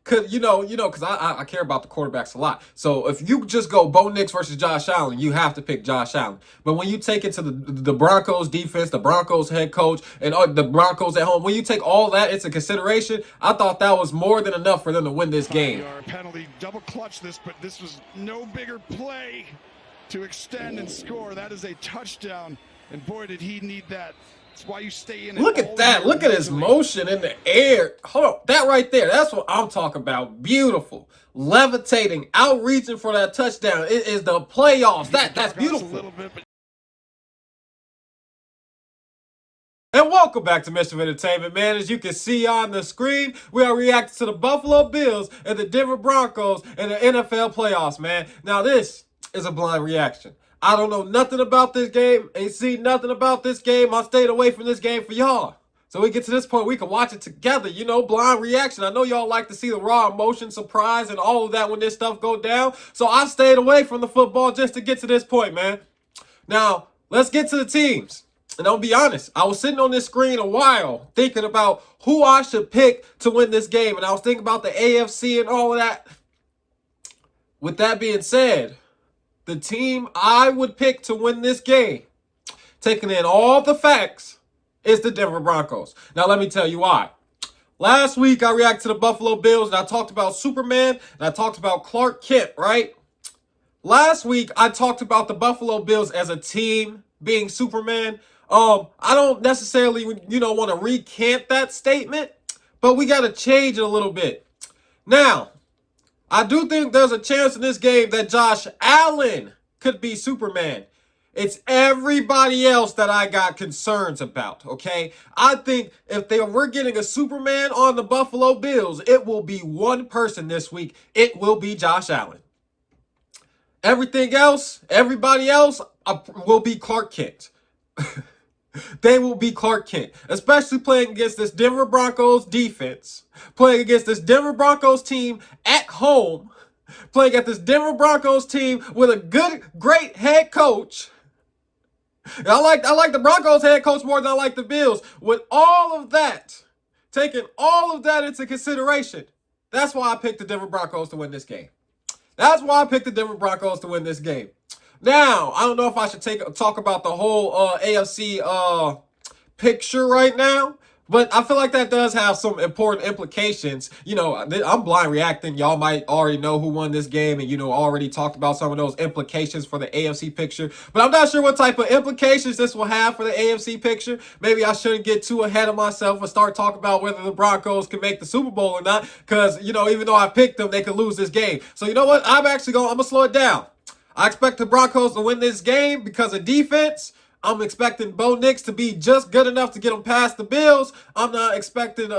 Cause because I care about the quarterbacks a lot. So if you just go Bo Nix versus Josh Allen, you have to pick Josh Allen. But when you take it to the Broncos defense, the Broncos head coach, and the Broncos at home, when you take all that into consideration, I thought that was more than enough for them to win this game. Penalty, double clutch this, but this was no bigger play to extend and score. That is a touchdown, and boy, did he need that. That's why you stay in it. Look at that. Look at his motion in the air. Hold on. That right there. That's what I'm talking about. Beautiful. Levitating, outreaching for that touchdown. It is the playoffs. That's beautiful. And welcome back to Mischief Entertainment, man. As you can see on the screen, we are reacting to the Buffalo Bills and the Denver Broncos and the NFL playoffs, man. Now, this is a blind reaction. I don't know nothing about this game. Ain't seen nothing about this game. I stayed away from this game for y'all. So we get to this point, we can watch it together, blind reaction. I know y'all like to see the raw emotion, surprise, and all of that when this stuff go down. So I stayed away from the football just to get to this point, man. Now, let's get to the teams. And I'll be honest, I was sitting on this screen a while thinking about who I should pick to win this game. And I was thinking about the AFC and all of that. With that being said, the team I would pick to win this game, taking in all the facts, is the Denver Broncos. Now, let me tell you why. Last week, I reacted to the Buffalo Bills, and I talked about Superman, and I talked about Clark Kent, right? Last week, I talked about the Buffalo Bills as a team being Superman. I don't necessarily, want to recant that statement, but we got to change it a little bit. Now, I do think there's a chance in this game that Josh Allen could be Superman. It's everybody else that I got concerns about, okay? I think if we're getting a Superman on the Buffalo Bills, it will be one person this week. It will be Josh Allen. Everything else, everybody else will be Clark Kent. They will be Clark Kent, especially playing against this Denver Broncos defense, playing against this Denver Broncos team at home, playing at this Denver Broncos team with a great head coach. And I like the Broncos head coach more than I like the Bills. With all of that, taking all of that into consideration, that's why I picked the Denver Broncos to win this game. That's why I picked the Denver Broncos to win this game. Now, I don't know if I should talk about the whole AFC picture right now, but I feel like that does have some important implications. I'm blind reacting. Y'all might already know who won this game and, already talked about some of those implications for the AFC picture. But I'm not sure what type of implications this will have for the AFC picture. Maybe I shouldn't get too ahead of myself and start talking about whether the Broncos can make the Super Bowl or not. Because, even though I picked them, they could lose this game. So you know what? I'm going to slow it down. I expect the Broncos to win this game because of defense. I'm expecting Bo Nix to be just good enough to get them past the Bills. I'm not expecting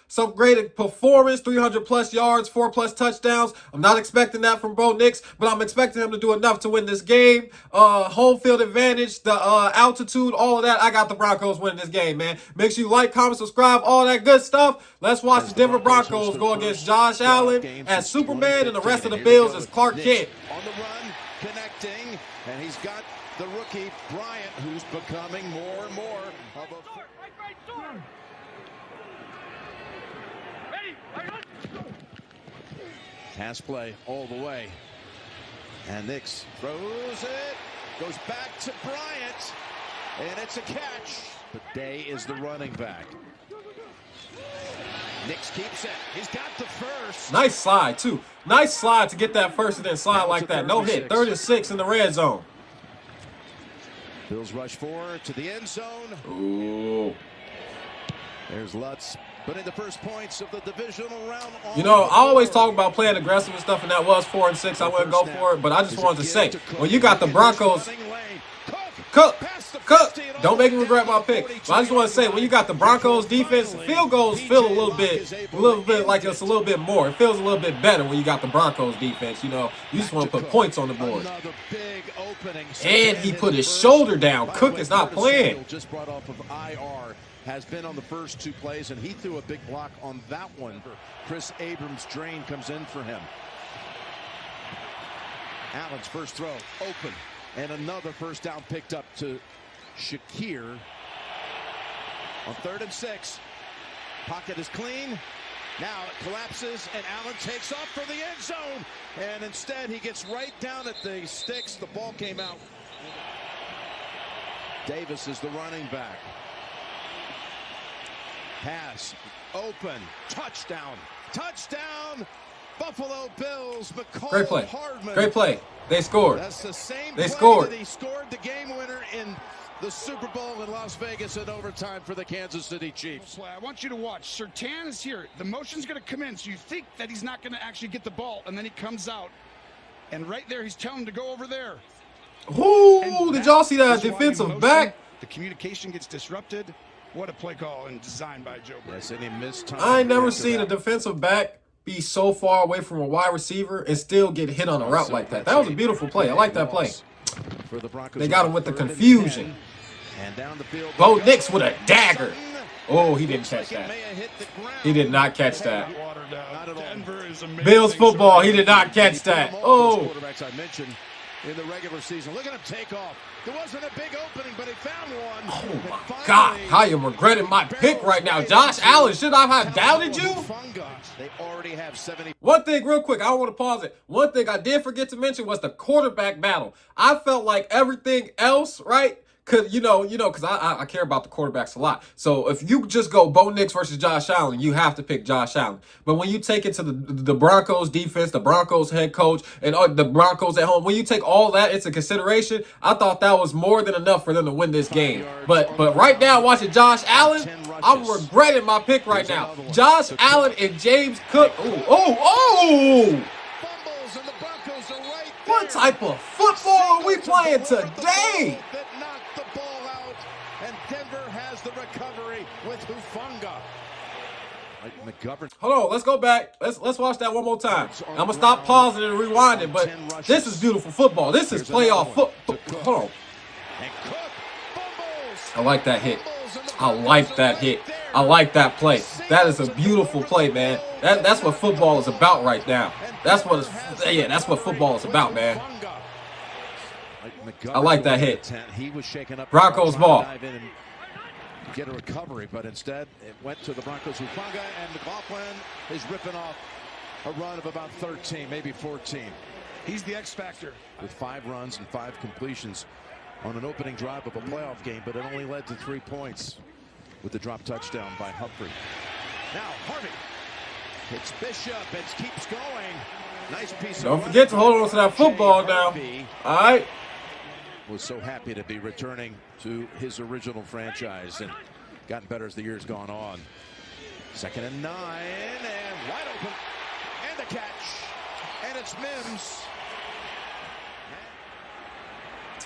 some great performance, 300-plus yards, 4-plus touchdowns. I'm not expecting that from Bo Nix, but I'm expecting him to do enough to win this game. Home field advantage, the altitude, all of that. I got the Broncos winning this game, man. Make sure you like, comment, subscribe, all that good stuff. Let's watch the Denver Broncos go against Josh Allen as Superman, and the rest of the Bills as Clark Kent. On the run, connecting, and he's got the rookie Bryant, who's becoming more and more of a... Pass play all the way. And Nix throws it, goes back to Bryant, and it's a catch. But Day is the running back. Nix keeps it. He's got the first. Nice slide, too. Nice slide to get that first and then slide like that. No hit. 3rd and 6 in the red zone. Bills rush forward to the end zone. Ooh. There's Lutz putting the first points of the divisional round on. I always talk about playing aggressive and stuff, and that was 4 and 6. I wouldn't go for it, but I just wanted to say, when you got the Broncos, Cook, don't make me regret my pick. But I just want to say, when you got the Broncos defense, field goals feel a little bit like it's a little bit more. It feels a little bit better when you got the Broncos defense. You just want to put points on the board. And he put his shoulder down. Cook is not playing. Just brought off of IR. Has been on the first 2 plays, and he threw a big block on that one. Chris Abrams' drain comes in for him. Allen's first throw, open, and another first down picked up to Shakir. On 3rd and 6, pocket is clean, Now it collapses, and Allen takes off for the end zone. And instead, he gets right down at the sticks. The ball came out. Davis is the running back. Pass, open, touchdown. Touchdown, Buffalo Bills. Great play. Hardman. Great play. They scored. That's the same they play scored. that he scored the game winner in the Super Bowl in Las Vegas in overtime for the Kansas City Chiefs. I want you to watch. Surtain is here. The motion's going to come in, so you think that he's not going to actually get the ball, and then he comes out. And right there, he's telling him to go over there. Ooh, did y'all see that defensive back? The communication gets disrupted. What a play call and designed by Joe Brady. Yes, and he missed time. I ain't never seen a defensive back be so far away from a wide receiver and still get hit on a route like that. That was a beautiful play. I like that play. For the Broncos, they got him with the confusion. And down the field, Bo Nix with a dagger. Oh, he didn't catch that. He did not catch that. Bills football, he did not catch that. Oh. Quarterbacks I mentioned in the regular season. Look at him take off. There wasn't a big opening, but he found one. Oh my God, I am regretting my pick right now. Josh Allen, should I have doubted you? They already have 70. One thing real quick, I don't want to pause it. One thing I did forget to mention was the quarterback battle. I felt like everything else, right? Because, because I care about the quarterbacks a lot. So if you just go Bo Nix versus Josh Allen, you have to pick Josh Allen. But when you take it to the Broncos defense, the Broncos head coach, and the Broncos at home, when you take all that into consideration, I thought that was more than enough for them to win this game. But right now, watching Josh Allen, I'm regretting my pick right now. Josh Allen and James Cook. Oh! What type of football are we playing today? Denver has the recovery with Hufanga. Hold on, let's go back. Let's watch that one more time. I'm gonna stop pausing and rewinding, but this is beautiful football. This is playoff football. Hold on. I like that hit. I like that hit. I like that play. That is a beautiful play, man. That's what football is about right now. That's what football is about, man. I like that hit. He was shaken up. Broncos ball. Get a recovery, but instead it went to the Broncos. Hufanga, and McLaughlin is ripping off a run of about 13, maybe 14. He's the X factor. With 5 runs and 5 completions on an opening drive of a playoff game, but it only led to 3 points with the drop touchdown by Humphrey. Now Harvey hits Bishop. It keeps going. Nice piece. Don't forget to hold on to that football now. All right. Was so happy to be returning to his original franchise and gotten better as the year's gone on. 2nd and 9, and wide open, and the catch, and it's Mims.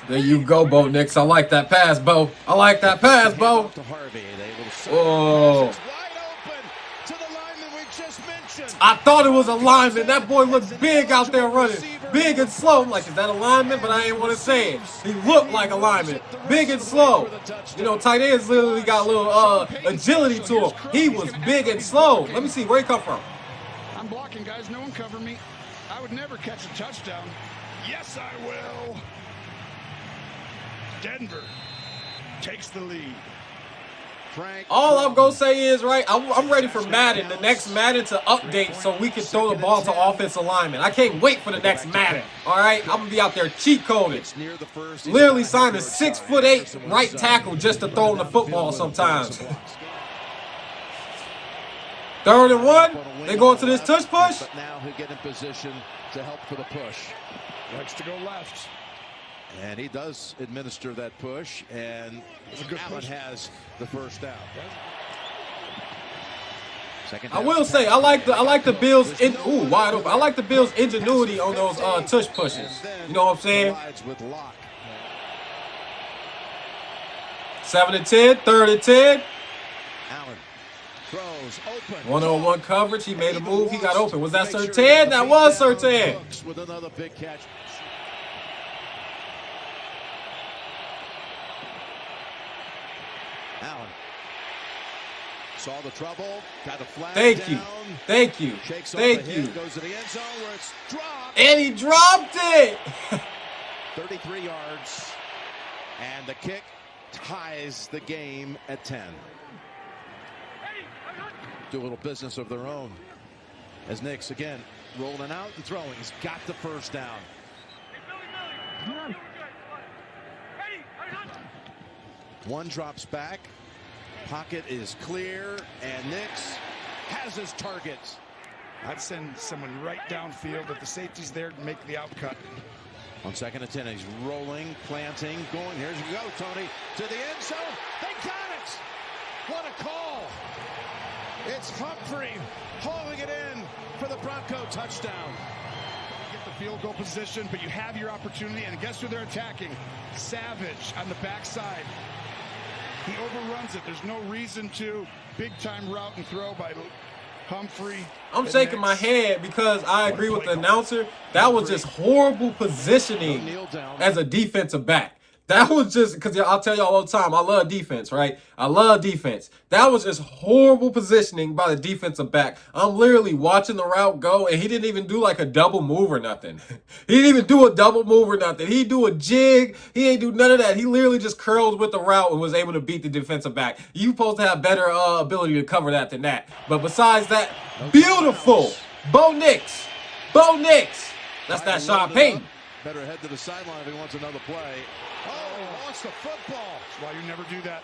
There you go, Bo Nix. I like that pass, Bo. I like that pass, Bo. Oh. I thought it was a lineman. That boy looked big out there running. Big and slow. I'm like, is that a lineman? But I ain't want to say it. He looked like a lineman. Big and slow. Tight ends literally got a little agility to him. He was big and slow. Let me see. Where he come from? I'm blocking, guys. No one cover me. I would never catch a touchdown. Yes, I will. Denver takes the lead. All I'm going to say is, right, I'm ready for Madden, the next Madden to update so we can throw the ball to offensive linemen. I can't wait for the next Madden, all right? I'm going to be out there cheat coding. Literally signed a 6'8" right tackle just to throw in the football sometimes. 3rd and 1. They go into this tush push. But now he'll get in position to help for the push. Likes to go left. And he does administer that push, and Allen has the first down. I will say I like the Bills wide open. I like the Bills' ingenuity on those tush pushes. You know what I'm saying? 7 and 10, 3rd and 10. Allen throws open. 1-on-1 coverage. He made a move. He got open. Was that Surtain? That was Surtain. With another big catch. Allen saw the trouble, got a flag. Thank you. Thank you. Thank you. Goes to the end zone where it's dropped. And he dropped it. 33 yards. And the kick ties the game at 10. do a little business of their own. As Nix again rolling out and throwing. He's got the first down. One drops back. Pocket is clear, and Nix has his target. I'd send someone right downfield if the safety's there to make the out cut. On 2nd and 10, he's rolling, planting, going. Here you go, Tony, to the end zone. They got it! What a call! It's Humphrey hauling it in for the Bronco touchdown. Get the field goal position, but you have your opportunity, and guess who they're attacking? Savage on the backside. He overruns it. There's no reason to. Big-time route and throw by Humphrey. I'm shaking my head because I agree with the announcer. That was just horrible positioning as a defensive back. That was just, because I'll tell y'all all the time, I love defense, right? I love defense. That was just horrible positioning by the defensive back. I'm literally watching the route go, and he didn't even do like a double move or nothing. He didn't even do a double move or nothing. He do a jig. He ain't do none of that. He literally just curled with the route and was able to beat the defensive back. You supposed to have better ability to cover that than that. But besides that, beautiful. Bo Nix. Bo Nix. That's that Sean Payton. Better head to the sideline if he wants another play. Oh, he lost the football. That's why you never do that.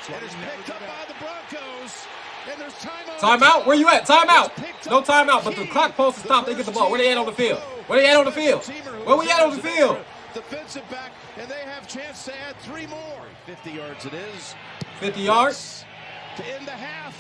It is picked up by the Broncos. And there's timeout. Timeout? Where you at? Timeout. No timeout, but the clock supposed to stop. They get the ball. Where they at on the field? Where they at on the field? Where we at on the field? Defensive back, and they have chance to add 3 more. 50 yards it is. 50 yards? To end the half.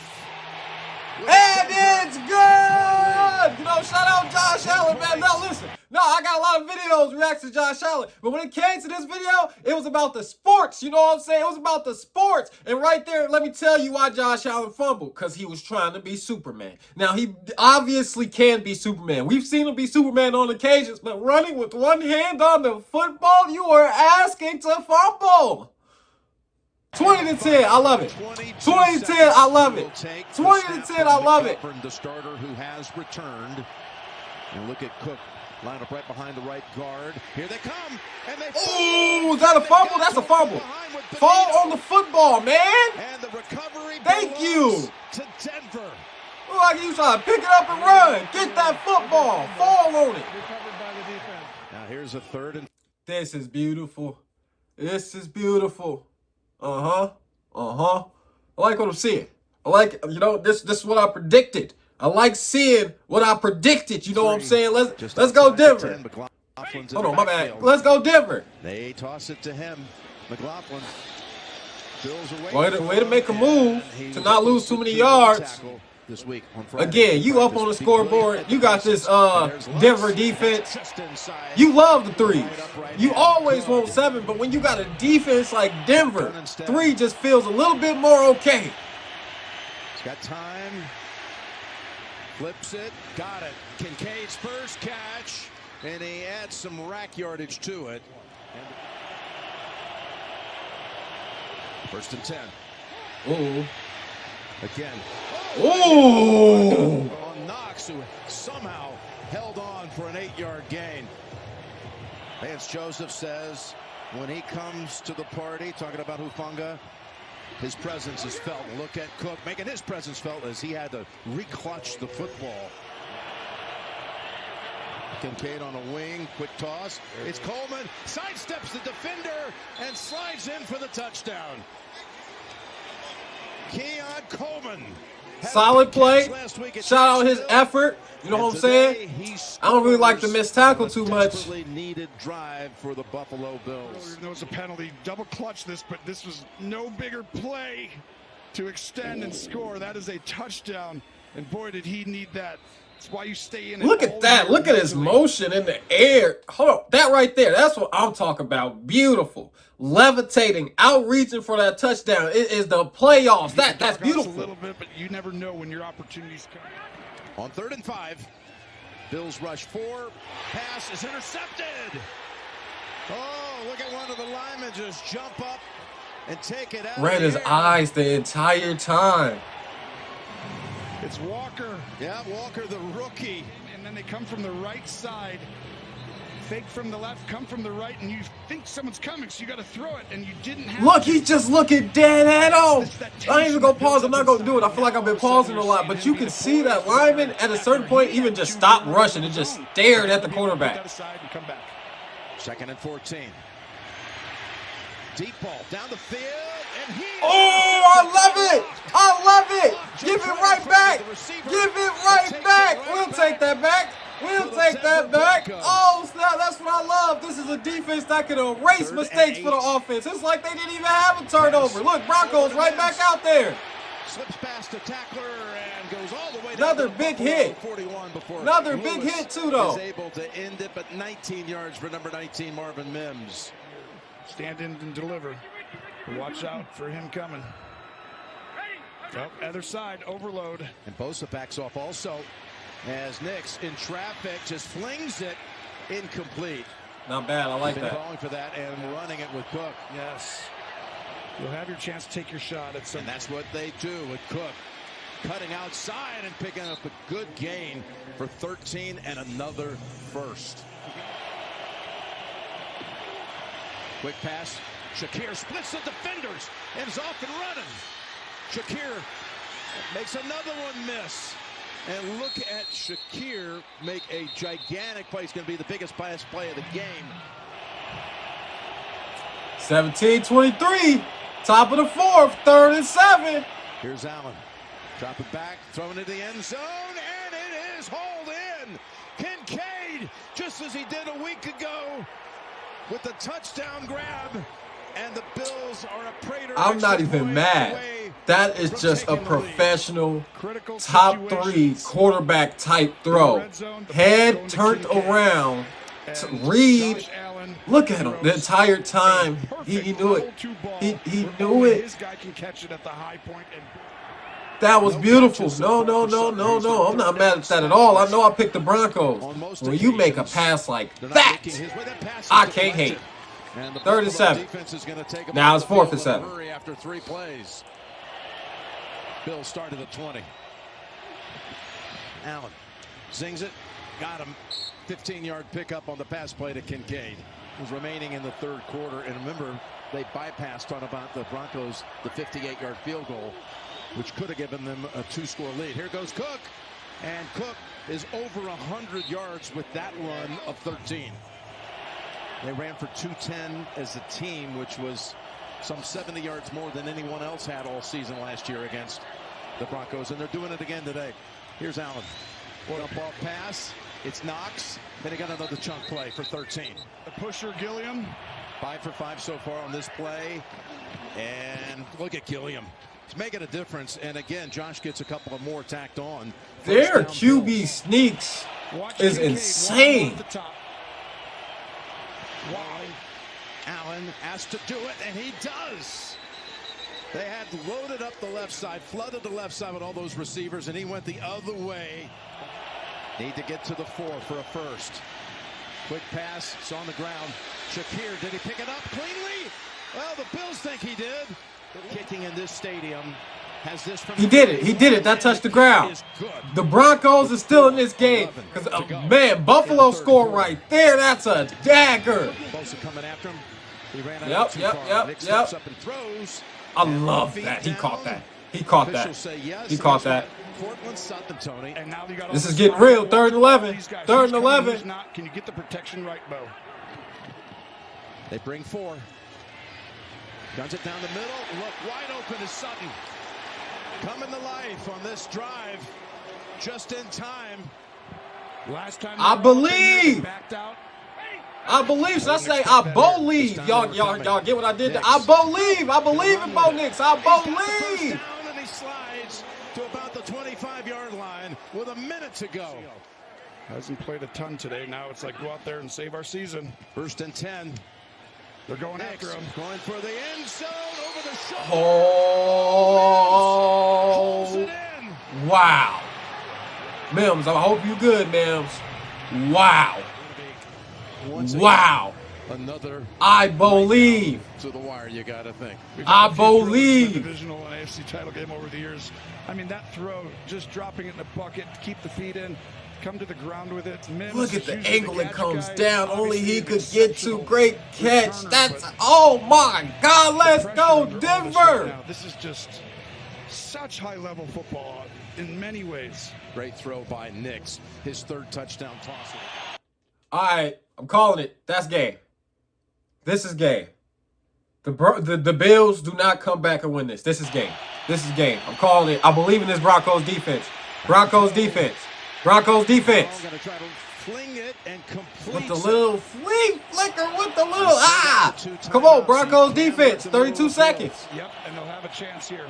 And it's good! You know, shout out Josh Allen, man. Now listen. No, I got a lot of videos reacting to Josh Allen. But when it came to this video, it was about the sports. You know what I'm saying? It was about the sports. And right there, let me tell you why Josh Allen fumbled. Because he was trying to be Superman. Now, he obviously can be Superman. We've seen him be Superman on occasions. But running with one hand on the football, you are asking to fumble. 20 to 10, I love it. 20 to 10, I love it. 20 to 10, I love it. The starter who has returned. And look at Cook. Line up right behind the right guard. Here they come. And they oh, is that a fumble? That's a fumble. Fall on the football, man. And the recovery. Thank you. To Denver. Look like you trying to pick it up and run. Get that football. Fall on it. Recovered by the defense. Now here's a 3rd and. This is beautiful. This is beautiful. I like what I'm seeing. I like, you know, this is what I predicted. I like seeing what I predicted. You know what I'm saying? Let's go Denver. Hold on, my bad. Let's go Denver. They toss it to him. McLaughlin. Way to make a move to not lose too many yards. This week again, you up on the scoreboard. You got this Denver defense. You love the 3s. You always want 7, but when you got a defense like Denver, 3 just feels a little bit more okay. He's got time. Flips it. Got it. Kincaid's first catch. And he adds some rack yardage to it. 1st and 10. Ooh. Again. Ooh. On Knox, who somehow held on for an 8-yard gain. Vance Joseph says when he comes to the party, talking about Hufanga, his presence is felt. Look at Cook making his presence felt as he had to reclutch the football. Kincaid on a wing, quick toss. It's Coleman, sidesteps the defender and slides in for the touchdown. Keon Coleman. Solid play. Shout out his effort. You know what I'm saying? I don't really like the missed tackle too much. Needed drive for the Buffalo Bills. There was a penalty. Double clutch this, but this was no bigger play to extend and score. That is a touchdown. And boy, did he need that. That's why you stay in it. Look at that. Look at his motion in the air. Hold on. That right there. That's what I'm talking about. Beautiful. Levitating, outreaching for that touchdown. It is the playoffs. That's beautiful. A little bit, but you never know when your opportunities come. On 3rd and 5, Bills rush 4. Pass is intercepted. Oh, look at one of the linemen just jump up and take it out. Ran his eyes the entire time. It's Walker. Yeah, Walker, the rookie. And then they come from the right side. fake from the left, come from the right, and you think someone's coming, so you got to throw it, and you didn't have Look, to. he's just looking dead at him. I ain't even gonna pause. I'm not gonna do it. I feel like I've been pausing a lot, but you can see that lineman at a certain point even just stopped rushing and just stared at the quarterback. 2nd and 14. Deep ball down the field, and he. Oh, I love it! I love it! Give it right back! Give it right back! We'll take that back. We'll take that back. Oh, snap, that's what I love. This is a defense that can erase mistakes for the offense. It's like they didn't even have a turnover. Look, Broncos right back out there. Slips past the tackler and goes all the way Another down big to hit. 41 before Another big hit, too, though. Is able to end it, but 19 yards for number 19, Marvin Mims. Stand in and deliver. Watch out for him coming. Oh, other side, overload. And Bosa backs off also as Nix in traffic just flings it incomplete. Not bad. I like Been that. calling for that and running it with Cook. Yes. You'll have your chance to take your shot at some. And that's what they do with Cook. Cutting outside and picking up a good gain for 13 and another first. Quick pass. Shakir splits the defenders and is off and running. Shakir makes another one miss. And look at Shakir make a gigantic play. It's going to be the biggest pass play of the game. 17-23. Top of the fourth. 3rd and 7. Here's Allen. Drop it back, throwing it to the end zone, and it is hauled in. Kincaid, just as he did a week ago, with the touchdown grab. And the Bills are a Prater. I'm not even mad. That is just a professional top 3 quarterback type throw. Head turned around to read. Look at him. The entire time he knew it. He knew it. His guy can catch it at the high point. That was beautiful. No. I'm not mad at that at all. I know I picked the Broncos. When you make a pass like that, I can't hate. 3rd and 7. Now it's 4th and 7. After 3 plays. Bill started at 20. Allen zings it. Got him. 15-yard pickup on the pass play to Kincaid. It was remaining in the 3rd quarter. And remember, they bypassed on about the Broncos the 58-yard field goal, which could have given them a 2-score lead. Here goes Cook. And Cook is over 100 yards with that run of 13. They ran for 210 as a team, which was some 70 yards more than anyone else had all season last year against the Broncos, and they're doing it again today. Here's Allen. Dump ball pass. It's Knox. Then he got another chunk play for 13. The pusher, Gilliam. 5 for 5 so far on this play. And look at Gilliam. It's making a difference. And again, Josh gets a couple of more tacked on. Their QB sneaks is insane. Wow. Allen asked to do it, and he does. They had loaded up the left side, flooded the left side with all those receivers, and he went the other way. Need to get to the 4 for a first. Quick pass, it's on the ground. Shakir, did he pick it up cleanly? Well, the Bills think he did. Kicking in this stadium. Has this from He did it. He did it. That touched the ground. The Broncos are still in this game. Because, man, Buffalo scored right there. That's a dagger. Bosa coming after him. He ran out too far. Nick steps up and throws. I love that. He caught that. He caught that. He caught that. This is getting real. 3rd and 11. 3rd and 11. Can you get the protection right, Bo? They bring 4. Guns it down the middle. Look, wide open is Sutton. Coming to life on this drive. Just in time. Last time I believe. Backed out. I believe. So I say I believe. Y'all get what I did? I believe. I believe in Bo Nix. I believe. Down and he slides to about the 25-yard line with a minute to go. Hasn't played a ton today. Now it's like go out there and save our season. 1st and 10. They're going after him. Going for the end zone over the shoulder. Oh. Wow. Mims, I hope you good, Mims. Wow. Wow. Another. I believe. To the wire, you got to think. I believe. Divisional and AFC title game over the years. I mean, that throw, just dropping it in the bucket to keep the feet in. come to the ground with it. Mims Look at the usually angle it gadget comes guy. down. Only Obviously he an could get to. exceptional Great catch. returner, That's, but oh my God. Let's pressure go, under all this right Denver. now. This is just such high-level football in many ways. Great throw by Nix. His third touchdown toss. All right, I'm calling it. That's game. This is game. The Bills do not come back and win this. This is game. This is game. I'm calling it. I believe in this Broncos defense. Broncos defense. Broncos defense. Going to try to fling it and complete With the little flicker with the little Come on, Broncos defense. 32 seconds. Yep, and they'll have a chance here.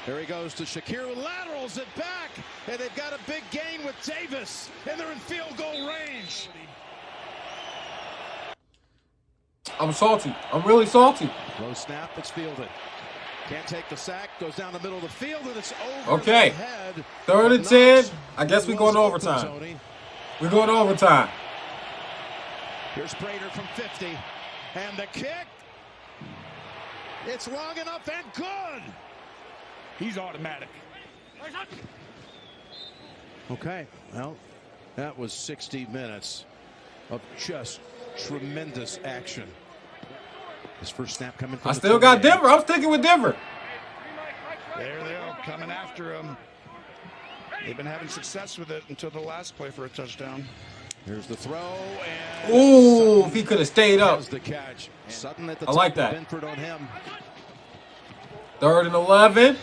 There he goes to Shakir, who laterals it back, and they've got a big gain with Davis, and they're in field goal range. I'm salty. I'm really salty. Low snap, it's fielded. Can't take the sack, goes down the middle of the field, and it's over Okay. the head. 3rd and 10. I guess we're going to overtime. We're going to overtime. Here's Prater from 50, and the kick. It's long enough and good. He's automatic. Okay, well, that was 60 minutes of just tremendous action. His first snap coming from I still got Denver. I'm sticking with Denver. There they are, coming after him. They've been having success with it until the last play for a touchdown. Here's the throw, and Ooh, if he could have stayed up. the catch. Sutton at the I like top, that. Benford on him. 3rd and 11.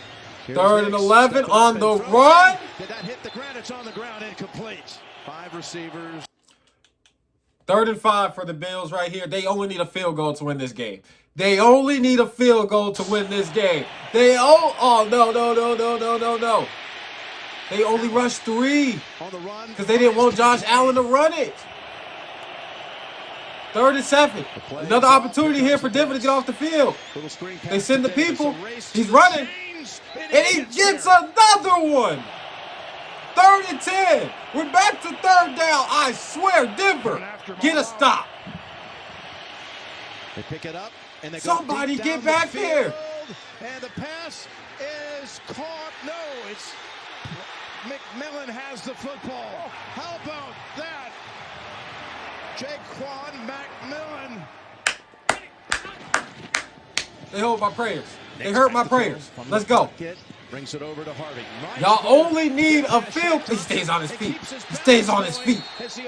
Here's 3rd and Nix. 11 Step on up the and throw. run. Did that hit the ground? It's on the ground, incomplete. 5 receivers. 3rd and 5 for the Bills right here. They only need a field goal to win this game. They only need a field goal to win this game. Oh, no. They only rushed 3 On the run. because they didn't want Josh Allen to run it. 3rd and 7. Another opportunity here for Denver to get off the field. Little screen They pass send the to Davis, people. a race to He's the running. chains, And he gets another one. 3rd and 10. We're back to 3rd down. I swear, Denver, get a stop. They pick it up, and they Somebody go deep get down the back field, here. And the pass is caught. No, it's McMillan has the football. How about that? Jaquan McMillan. They hold my prayers. They hurt my prayers. Let's go. Brings it over to Harvey. Y'all only need a field. He stays on his feet. He stays on his feet.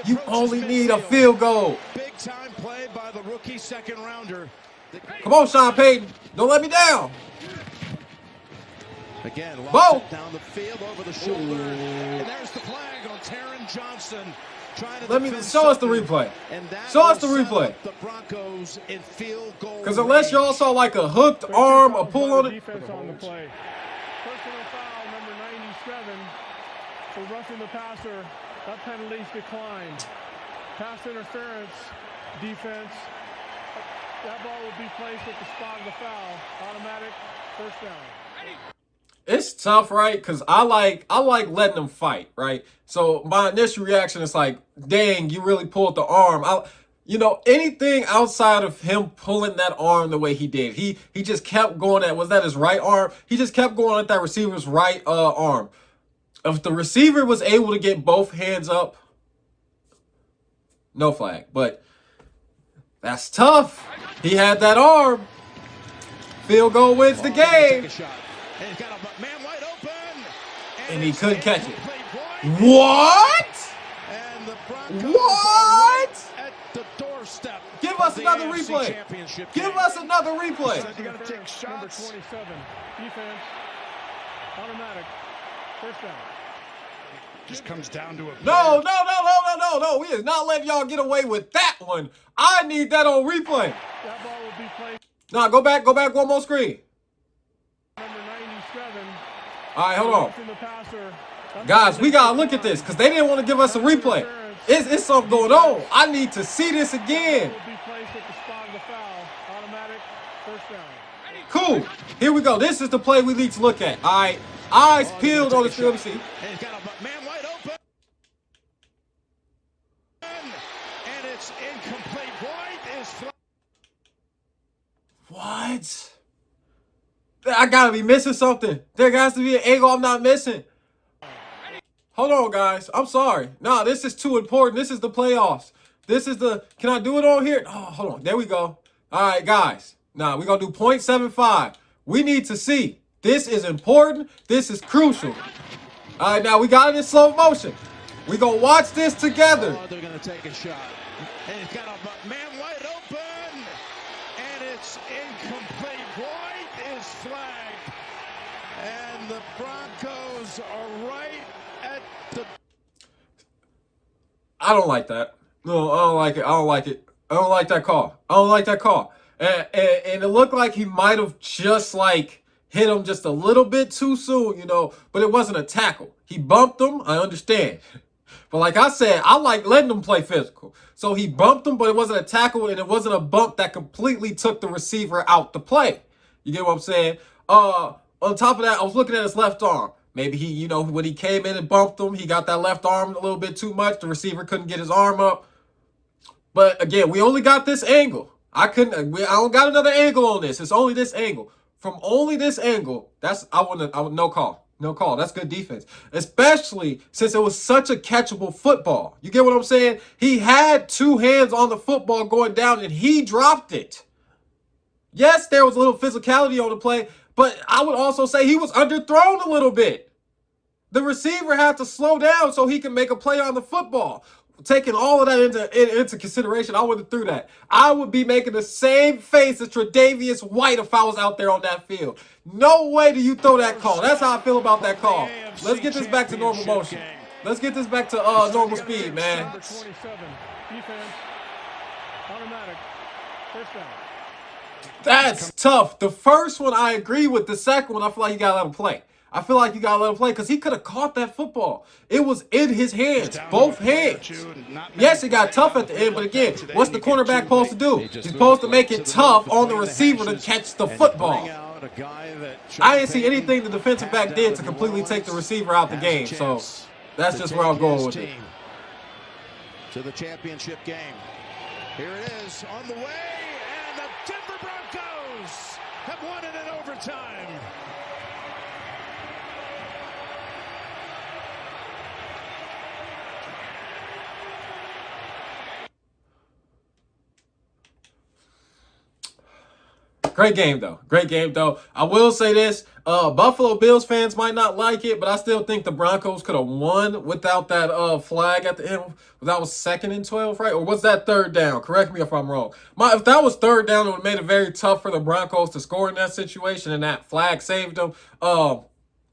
You only need a field goal. Big time play by the rookie second rounder. Come on, Sean Payton. Don't let me down. Again, Bo. lost it down the field over the shoulder. And there's the flag on Taron Johnson. Let me show us the replay. Show us the replay. The Broncos in field goal. Because unless y'all saw like a hooked arm, a pull on it. Defense on the play. Personal foul number 97 for roughing the passer. That penalty's declined. Pass interference, defense. That ball will be placed at the spot of the foul. Automatic first down. It's tough, right? Because I like letting them fight, right? So my initial reaction is like, dang, you really pulled the arm. Anything outside of him pulling that arm the way he did, he just kept going at, was that his right arm? He just kept going at that receiver's right arm. If the receiver was able to get both hands up, no flag. But that's tough. He had that arm. Field goal wins the game. And he's got a man wide open. And he couldn't catch it. What? What? And the Broncos What? are at the doorstep. Give us of the another AFC replay. Championship Give game. us another replay. You got to take Number shots. 27. Defense. Automatic. First down. Just comes down to a No. We is not letting y'all get away with that one. I need that on replay. That ball will be placed. Nah, go back one more screen. Number 97. All right, hold on. Roughing the passer. That Guys, penalty we got to look at declined. this because they didn't want to give us a replay. It's something going on. I need to see this again. Will be placed at the spot of the foul. Automatic first down. Cool. Here we go. This is the play we need to look at. All right. Eyes peeled on the field. Let me see. And he's got a man wide open. And it's incomplete. White is flat. What? I gotta be missing something. There has to be an angle I'm not missing. Hold on, guys. I'm sorry. Nah, this is too important. This is the playoffs. This is the, can I do it on here? Oh, hold on. There we go. All right, guys. Now, we're going to do 0.75. We need to see. This is important. This is crucial. All right, now we got it in slow motion. We're going to watch this together. Oh, they're going to take a shot. And he's got a man wide open. And it's incomplete. White is flagged. And the Broncos are right at the... I don't like that. No, I don't like it. I don't like it. I don't like that call. I don't like that call. And it looked like he might have just like hit him just a little bit too soon, you know, but it wasn't a tackle. He bumped him. I understand. But like I said, I like letting him play physical. So he bumped him, but it wasn't a tackle, and it wasn't a bump that completely took the receiver out the play. You get what I'm saying? On top of that, I was looking at his left arm. Maybe he, you know, when he came in and bumped him, he got that left arm a little bit too much. The receiver couldn't get his arm up. But again, we only got this angle. I don't got another angle on this. It's only this angle. From only this angle, no call. No call. That's good defense. Especially since it was such a catchable football. You get what I'm saying? He had two hands on the football going down and he dropped it. Yes, there was a little physicality on the play, but I would also say he was underthrown a little bit. The receiver had to slow down so he could make a play on the football. Taking all of that into consideration, I wouldn't have threw that. I would be making the same face as Tre'Davious White if I was out there on that field. No way do you throw that call. That's how I feel about that call. Let's get this back to normal motion. Let's get this back to normal speed, man. Number 27, defense, automatic, first down. That's tough. The first one I agree with. The second one, I feel like you gotta let him play. I feel like you gotta let him play because he could have caught that football. It was in his hands, both hands. Yes, it got tough at the end, but again, what's the cornerback supposed to do? He's supposed to make it tough on the receiver to catch the football. I didn't see anything the defensive back did to completely take the receiver out the game, so that's just where I'm going with it. To the championship game. Here it is on the way, and the Denver Broncos have won it in overtime. Great game, though. Great game, though. I will say this. Buffalo Bills fans might not like it, but I still think the Broncos could have won without that flag at the end. That was 2nd and 12, right? Or was that 3rd down? Correct me if I'm wrong. If that was 3rd down, it would have made it very tough for the Broncos to score in that situation, and that flag saved them.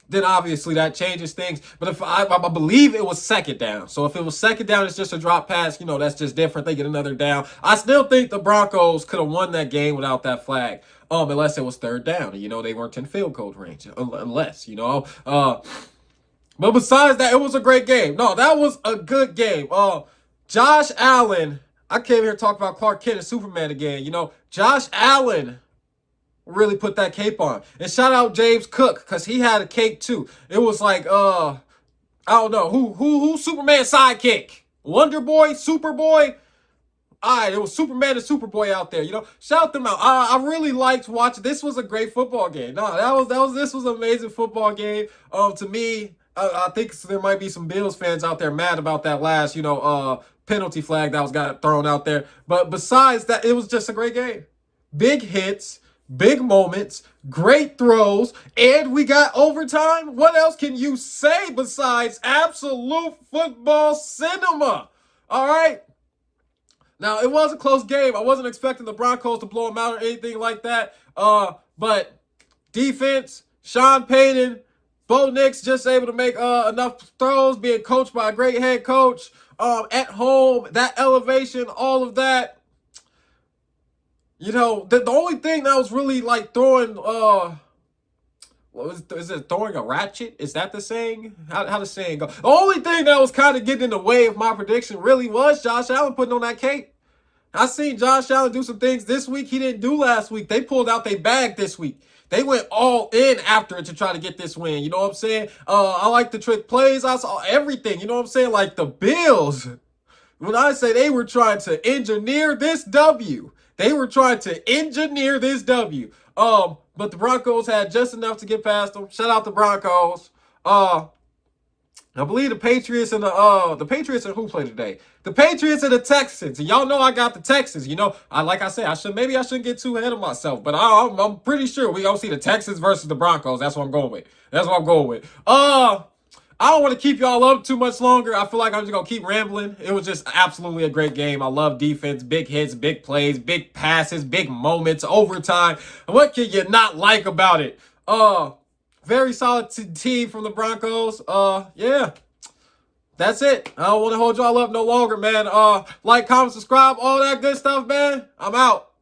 Then obviously that changes things. But if I believe it was 2nd down. So if it was 2nd down, it's just a drop pass. You know, that's just different. They get another down. I still think the Broncos could have won that game without that flag. Unless it was 3rd down. And, you know, they weren't in field goal range. Unless, you know. But besides that, it was a great game. No, that was a good game. Josh Allen. I came here to talk about Clark Kent and Superman again. You know, Josh Allen really put that cape on. And shout out James Cook, because he had a cape too. It was like, I don't know, who's Superman's sidekick? Wonder Boy? Superboy? Alright, it was Superman and Superboy out there, you know. Shout them out. I really liked watching. This was a great football game. No, this was an amazing football game. To me, I think there might be some Bills fans out there mad about that last, you know, penalty flag that got thrown out there. But besides that, it was just a great game. Big hits. Big moments, great throws, and we got overtime. What else can you say besides absolute football cinema? All right. Now, it was a close game. I wasn't expecting the Broncos to blow them out or anything like that. But defense, Sean Payton, Bo Nix just able to make enough throws, being coached by a great head coach at home, that elevation, all of that. You know, the only thing that was really like throwing, is it throwing a ratchet? Is that the saying? How the saying go? The only thing that was kind of getting in the way of my prediction really was Josh Allen putting on that cape. I seen Josh Allen do some things this week he didn't do last week. They pulled out their bag this week. They went all in after it to try to get this win. You know what I'm saying? I like the trick plays. I saw everything. You know what I'm saying? Like the Bills. When I say they were trying to engineer this W. They were trying to engineer this W. But the Broncos had just enough to get past them. Shout out the Broncos. I believe the Patriots and the Patriots and who played today? The Patriots and the Texans. And y'all know I got the Texans. You know, like I said, I shouldn't get too ahead of myself, but I'm pretty sure we gonna see the Texans versus the Broncos. That's what I'm going with. That's what I'm going with. I don't want to keep y'all up too much longer. I feel like I'm just going to keep rambling. It was just absolutely a great game. I love defense, big hits, big plays, big passes, big moments, overtime. And what can you not like about it? Very solid team from the Broncos. Yeah. That's it. I don't want to hold y'all up no longer, man. Like, comment, subscribe, all that good stuff, man. I'm out.